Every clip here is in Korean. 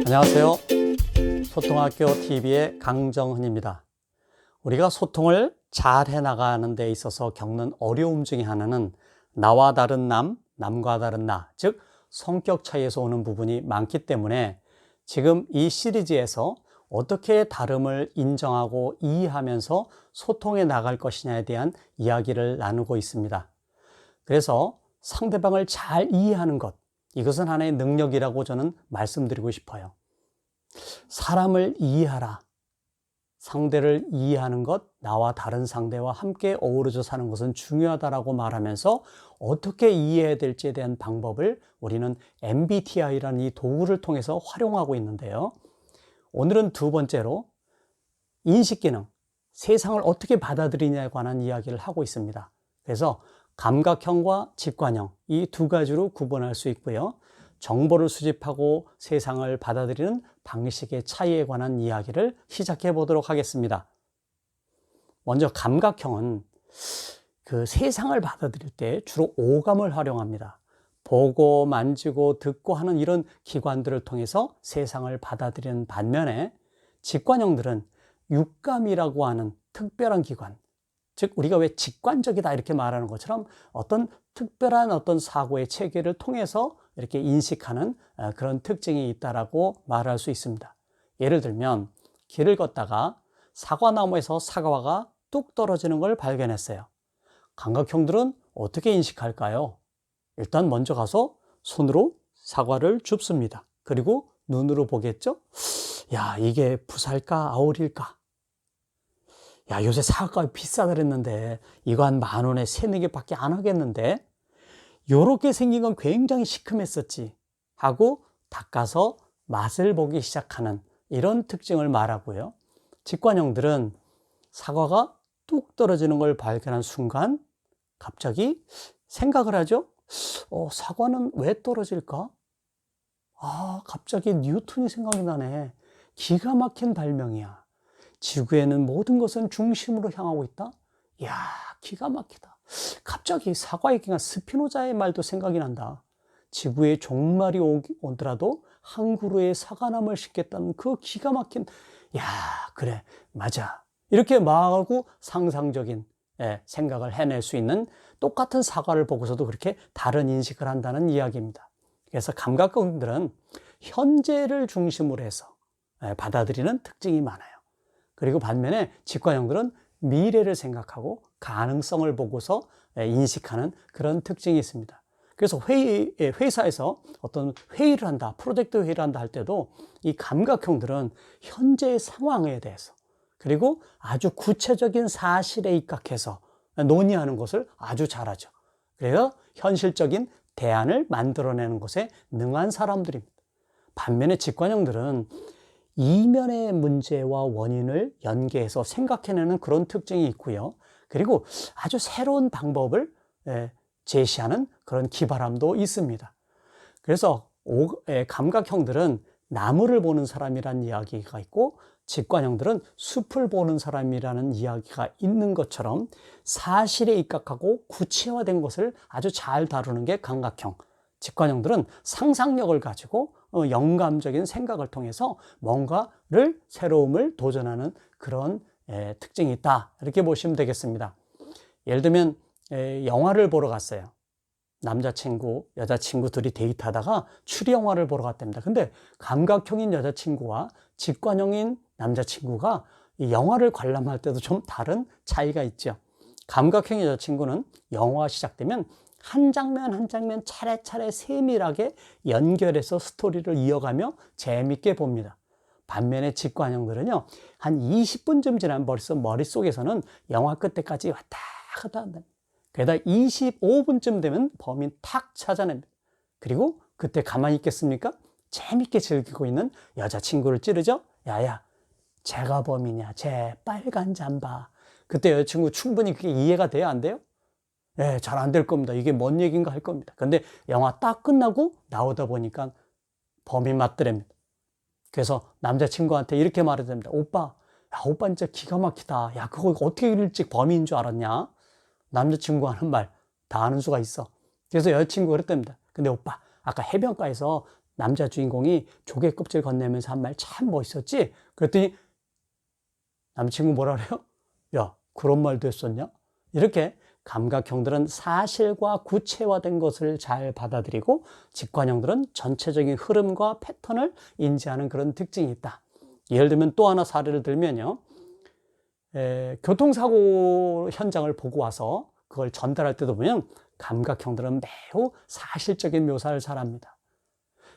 안녕하세요. 소통학교 TV의 강정훈입니다. 우리가 소통을 잘 해나가는 데 있어서 겪는 어려움 중에 하나는 나와 다른 남, 남과 다른 나, 즉 성격 차이에서 오는 부분이 많기 때문에 지금 이 시리즈에서 어떻게 다름을 인정하고 이해하면서 소통해 나갈 것이냐에 대한 이야기를 나누고 있습니다. 그래서 상대방을 잘 이해하는 것, 이것은 하나의 능력이라고 저는 말씀드리고 싶어요. 사람을 이해하라. 상대를 이해하는 것, 나와 다른 상대와 함께 어우러져 사는 것은 중요하다라고 말하면서 어떻게 이해해야 될지에 대한 방법을 우리는 MBTI라는 이 도구를 통해서 활용하고 있는데요. 오늘은 두 번째로 인식기능, 세상을 어떻게 받아들이냐에 관한 이야기를 하고 있습니다. 그래서 감각형과 직관형, 이 두 가지로 구분할 수 있고요. 정보를 수집하고 세상을 받아들이는 방식의 차이에 관한 이야기를 시작해 보도록 하겠습니다. 먼저 감각형은 그 세상을 받아들일 때 주로 오감을 활용합니다. 보고, 만지고, 듣고 하는 이런 기관들을 통해서 세상을 받아들이는 반면에 직관형들은 육감이라고 하는 특별한 기관, 즉 우리가 왜 직관적이다 이렇게 말하는 것처럼 어떤 특별한 어떤 사고의 체계를 통해서 이렇게 인식하는 그런 특징이 있다라고 말할 수 있습니다. 예를 들면 길을 걷다가 사과나무에서 사과가 뚝 떨어지는 걸 발견했어요. 감각형들은 어떻게 인식할까요? 일단 먼저 가서 손으로 사과를 줍습니다. 그리고 눈으로 보겠죠? 야, 이게 부살까 아울일까? 야, 요새 사과가 비싸다 그랬는데 이거 한 10,000원에 3-4개밖에 안 하겠는데? 요렇게 생긴 건 굉장히 시큼했었지 하고 닦아서 맛을 보기 시작하는 이런 특징을 말하고요. 직관형들은 사과가 뚝 떨어지는 걸 발견한 순간 갑자기 생각을 하죠. 사과는 왜 떨어질까? 갑자기 뉴턴이 생각이 나네. 기가 막힌 발명이야. 지구에는 모든 것은 중심으로 향하고 있다? 이야, 기가 막히다. 갑자기 사과 얘기가 스피노자의 말도 생각이 난다. 지구에 종말이 오더라도 한 그루의 사과나무를 심겠다는 그 기가 막힌, 야, 그래, 맞아. 이렇게 말하고 상상적인 생각을 해낼 수 있는 똑같은 사과를 보고서도 그렇게 다른 인식을 한다는 이야기입니다. 그래서 감각형들은 현재를 중심으로 해서 받아들이는 특징이 많아요. 그리고 반면에 직관형들은 미래를 생각하고 가능성을 보고서 인식하는 그런 특징이 있습니다. 그래서 회사에서 어떤 회의를 한다, 프로젝트 회의를 한다 할 때도 이 감각형들은 현재의 상황에 대해서 그리고 아주 구체적인 사실에 입각해서 논의하는 것을 아주 잘하죠. 그래서 현실적인 대안을 만들어내는 것에 능한 사람들입니다. 반면에 직관형들은 이면의 문제와 원인을 연계해서 생각해내는 그런 특징이 있고요. 그리고 아주 새로운 방법을 제시하는 그런 기발함도 있습니다. 그래서 감각형들은 나무를 보는 사람이라는 이야기가 있고 직관형들은 숲을 보는 사람이라는 이야기가 있는 것처럼 사실에 입각하고 구체화된 것을 아주 잘 다루는 게 감각형. 직관형들은 상상력을 가지고 영감적인 생각을 통해서 뭔가를 새로움을 도전하는 그런 특징이 있다. 이렇게 보시면 되겠습니다. 예를 들면 영화를 보러 갔어요. 남자친구, 여자친구 둘이 데이트하다가 추리 영화를 보러 갔답니다. 근데 감각형인 여자친구와 직관형인 남자친구가 이 영화를 관람할 때도 좀 다른 차이가 있죠. 감각형의 여자친구는 영화가 시작되면 한 장면 한 장면 차례차례 세밀하게 연결해서 스토리를 이어가며 재밌게 봅니다. 반면에 직관형들은요, 한 20분쯤 지나면 벌써 머릿속에서는 영화 끝에까지 왔다 갔다 한답니다. 게다가 25분쯤 되면 범인 탁 찾아냅니다. 그리고 그때 가만히 있겠습니까? 재밌게 즐기고 있는 여자친구를 찌르죠? 야야, 쟤가 범인이야. 쟤 빨간 잠바. 그때 여자친구 충분히 그게 이해가 돼요? 안 돼요? 네, 잘 안 될 겁니다. 이게 뭔 얘기인가 할 겁니다. 근데 영화 딱 끝나고 나오다 보니까 범인 맞더랍니다. 그래서 남자친구한테 이렇게 말해야 됩니다. 오빠, 야, 오빠 진짜 기가 막히다. 야, 그거 어떻게 일찍 범인인 줄 알았냐? 남자친구 하는 말 다 아는 수가 있어. 그래서 여자친구가 그랬답니다. 근데 오빠, 아까 해변가에서 남자 주인공이 조개 껍질 건네면서 한 말 참 멋있었지? 그랬더니 남친구 뭐라 그래요? 야, 그런 말도 했었냐? 이렇게 감각형들은 사실과 구체화된 것을 잘 받아들이고 직관형들은 전체적인 흐름과 패턴을 인지하는 그런 특징이 있다. 예를 들면 또 하나 사례를 들면요. 교통사고 현장을 보고 와서 그걸 전달할 때도 보면 감각형들은 매우 사실적인 묘사를 잘합니다.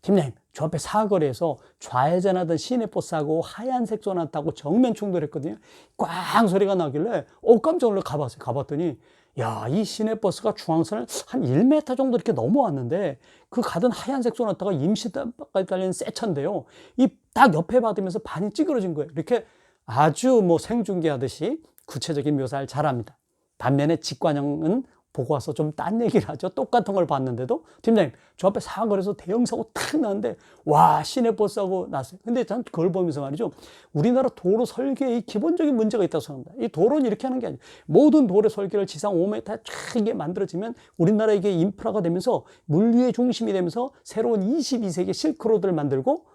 팀장님, 저 앞에 사거리에서 좌회전하던 시내버스하고 하얀색 소나타하고 정면 충돌했거든요. 꽝 소리가 나길래 깜짝 놀라 가봤더니 야, 이 시내버스가 중앙선을 한 1m 정도 이렇게 넘어왔는데 그 가던 하얀색 소나타가 임시단까지 달리는 새 차인데요. 이 딱 옆에 받으면서 반이 찌그러진 거예요. 이렇게 아주 뭐 생중계하듯이 구체적인 묘사를 잘합니다. 반면에 직관형은 보고 와서 좀 딴 얘기를 하죠. 똑같은 걸 봤는데도 팀장님, 저 앞에 사거리에서 대형 사고 탁 나는데 와, 시내버스하고 났어요. 근데 전 그걸 보면서 말이죠. 우리나라 도로 설계에 기본적인 문제가 있다고 생각합니다. 이 도로는 이렇게 하는 게 아니에요. 모든 도로 설계를 지상 5m 쫙 이게 만들어지면 우리나라 이게 인프라가 되면서 물류의 중심이 되면서 새로운 22세기 실크로드를 만들고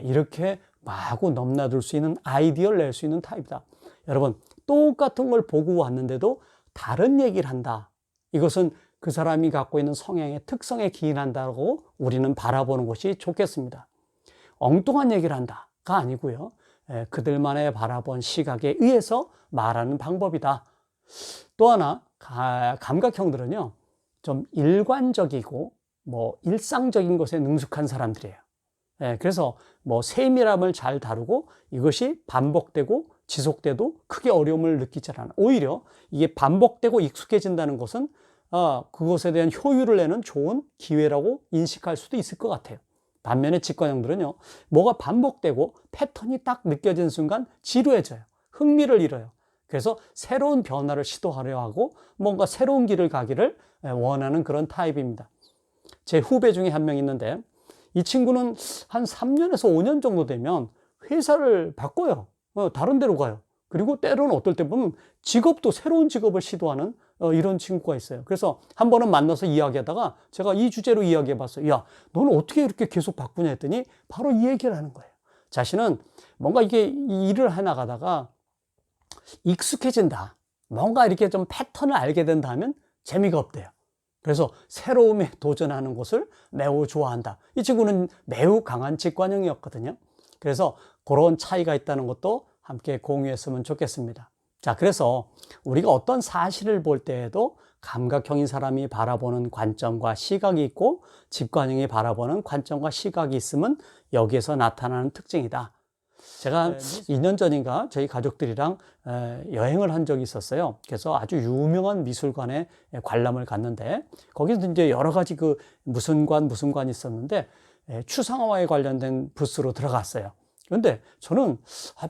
이렇게 마구 넘나들 수 있는 아이디어를 낼 수 있는 타입이다. 여러분, 똑같은 걸 보고 왔는데도 다른 얘기를 한다. 이것은 그 사람이 갖고 있는 성향의 특성에 기인한다고 우리는 바라보는 것이 좋겠습니다. 엉뚱한 얘기를 한다가 아니고요. 그들만의 바라본 시각에 의해서 말하는 방법이다. 또 하나, 감각형들은요, 좀 일관적이고 일상적인 것에 능숙한 사람들이에요. 그래서 세밀함을 잘 다루고 이것이 반복되고 지속돼도 크게 어려움을 느끼지 않아요. 오히려 이게 반복되고 익숙해진다는 것은 그것에 대한 효율을 내는 좋은 기회라고 인식할 수도 있을 것 같아요. 반면에 직관형들은요, 뭐가 반복되고 패턴이 딱 느껴지는 순간 지루해져요. 흥미를 잃어요. 그래서 새로운 변화를 시도하려 하고 뭔가 새로운 길을 가기를 원하는 그런 타입입니다. 제 후배 중에 한 명 있는데 이 친구는 한 3년에서 5년 정도 되면 회사를 바꿔요. 다른 데로 가요. 그리고 때로는 어떨 때 보면 직업도 새로운 직업을 시도하는 이런 친구가 있어요. 그래서 한 번은 만나서 이야기하다가 제가 이 주제로 이야기해 봤어요. 야, 너는 어떻게 이렇게 계속 바꾸냐 했더니 바로 이 얘기를 하는 거예요. 자신은 뭔가 이게 일을 해 나가다가 익숙해진다. 뭔가 이렇게 좀 패턴을 알게 된다 하면 재미가 없대요. 그래서 새로움에 도전하는 것을 매우 좋아한다. 이 친구는 매우 강한 직관형이었거든요. 그래서 그런 차이가 있다는 것도 함께 공유했으면 좋겠습니다. 자, 그래서 우리가 어떤 사실을 볼 때에도 감각형인 사람이 바라보는 관점과 시각이 있고 직관형이 바라보는 관점과 시각이 있으면 여기에서 나타나는 특징이다. 제가 2년 전인가 저희 가족들이랑 여행을 한 적이 있었어요. 그래서 아주 유명한 미술관에 관람을 갔는데 거기서 이제 여러 가지 무슨 관이 있었는데 추상화에 관련된 부스로 들어갔어요. 그런데 저는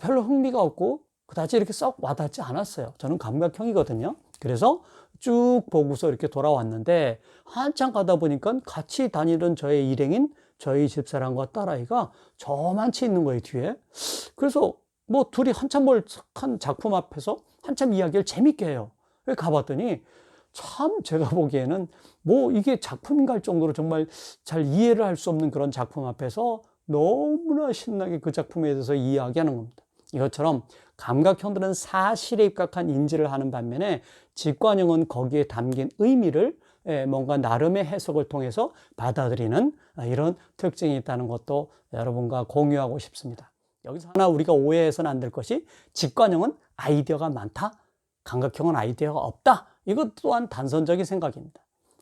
별로 흥미가 없고 그다지 이렇게 썩 와닿지 않았어요. 저는 감각형이거든요. 그래서 쭉 보고서 이렇게 돌아왔는데 한참 가다 보니까 같이 다니던 저의 일행인 저희 집사람과 딸아이가 저만치 있는 거예요, 뒤에. 그래서 둘이 한참 한 작품 앞에서 한참 이야기를 재밌게 해요. 가봤더니 참 제가 보기에는 이게 작품인가 할 정도로 정말 잘 이해를 할 수 없는 그런 작품 앞에서 너무나 신나게 그 작품에 대해서 이야기하는 겁니다. 이것처럼 감각형들은 사실에 입각한 인지를 하는 반면에 직관형은 거기에 담긴 의미를 뭔가 나름의 해석을 통해서 받아들이는 이런 특징이 있다는 것도 여러분과 공유하고 싶습니다. 여기서 하나 우리가 오해해서는 안 될 것이 직관형은 아이디어가 많다, 감각형은 아이디어가 없다. 이것 또한 단선적인 생각입니다.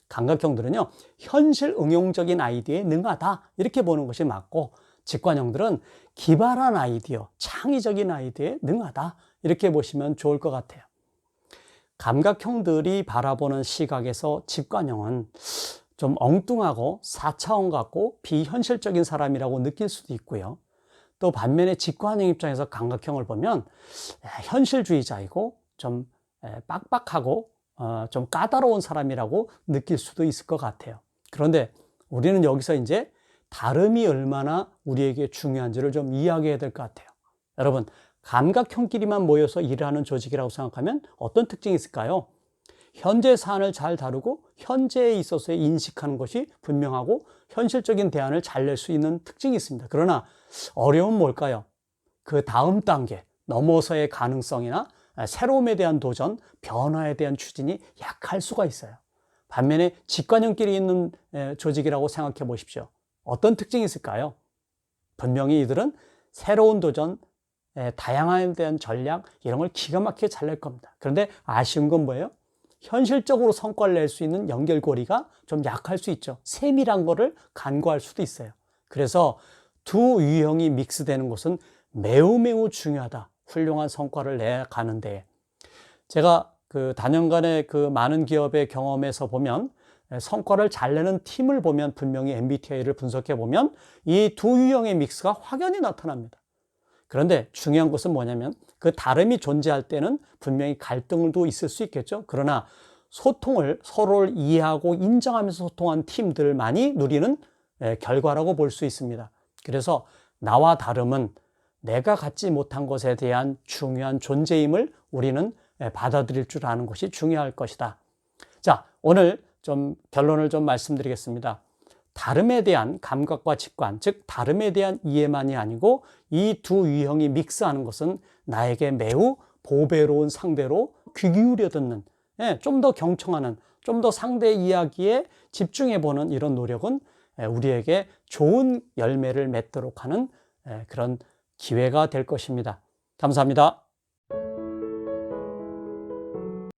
감각형들은요, 현실 응용적인 아이디어에 능하다 이렇게 보는 것이 맞고 직관형들은 기발한 아이디어, 창의적인 아이디어에 능하다 이렇게 보시면 좋을 것 같아요. 감각형들이 바라보는 시각에서 직관형은 좀 엉뚱하고 4차원 같고 비현실적인 사람이라고 느낄 수도 있고요. 또 반면에 직관형 입장에서 감각형을 보면 현실주의자이고 좀 빡빡하고 좀 까다로운 사람이라고 느낄 수도 있을 것 같아요. 그런데 우리는 여기서 이제 다름이 얼마나 우리에게 중요한지를 좀 이야기해야 될 것 같아요. 여러분, 감각형끼리만 모여서 일하는 조직이라고 생각하면 어떤 특징이 있을까요? 현재 사안을 잘 다루고 현재에 있어서의 인식하는 것이 분명하고 현실적인 대안을 잘 낼 수 있는 특징이 있습니다. 그러나 어려움은 뭘까요? 그 다음 단계, 넘어서의 가능성이나 새로움에 대한 도전, 변화에 대한 추진이 약할 수가 있어요. 반면에 직관형끼리 있는 조직이라고 생각해 보십시오. 어떤 특징이 있을까요? 분명히 이들은 새로운 도전, 다양함에 대한 전략 이런 걸 기가 막히게 잘 낼 겁니다. 그런데 아쉬운 건 뭐예요? 현실적으로 성과를 낼 수 있는 연결고리가 좀 약할 수 있죠. 세밀한 거를 간과할 수도 있어요. 그래서 두 유형이 믹스되는 것은 매우 중요하다. 훌륭한 성과를 내가는데 제가 그 다년간의 그 많은 기업의 경험에서 보면 성과를 잘 내는 팀을 보면 분명히 MBTI를 분석해 보면 이 두 유형의 믹스가 확연히 나타납니다. 그런데 중요한 것은 뭐냐면 그 다름이 존재할 때는 분명히 갈등도 있을 수 있겠죠. 그러나 소통을 서로를 이해하고 인정하면서 소통한 팀들만이 누리는 결과라고 볼 수 있습니다. 그래서 나와 다름은 내가 갖지 못한 것에 대한 중요한 존재임을 우리는 받아들일 줄 아는 것이 중요할 것이다. 자, 오늘 좀 결론을 좀 말씀드리겠습니다. 다름에 대한 감각과 직관, 즉 다름에 대한 이해만이 아니고 이 두 유형이 믹스하는 것은 나에게 매우 보배로운 상대로 귀 기울여 듣는, 좀 더 경청하는, 좀 더 상대의 이야기에 집중해보는 이런 노력은 우리에게 좋은 열매를 맺도록 하는 그런 기회가 될 것입니다. 감사합니다.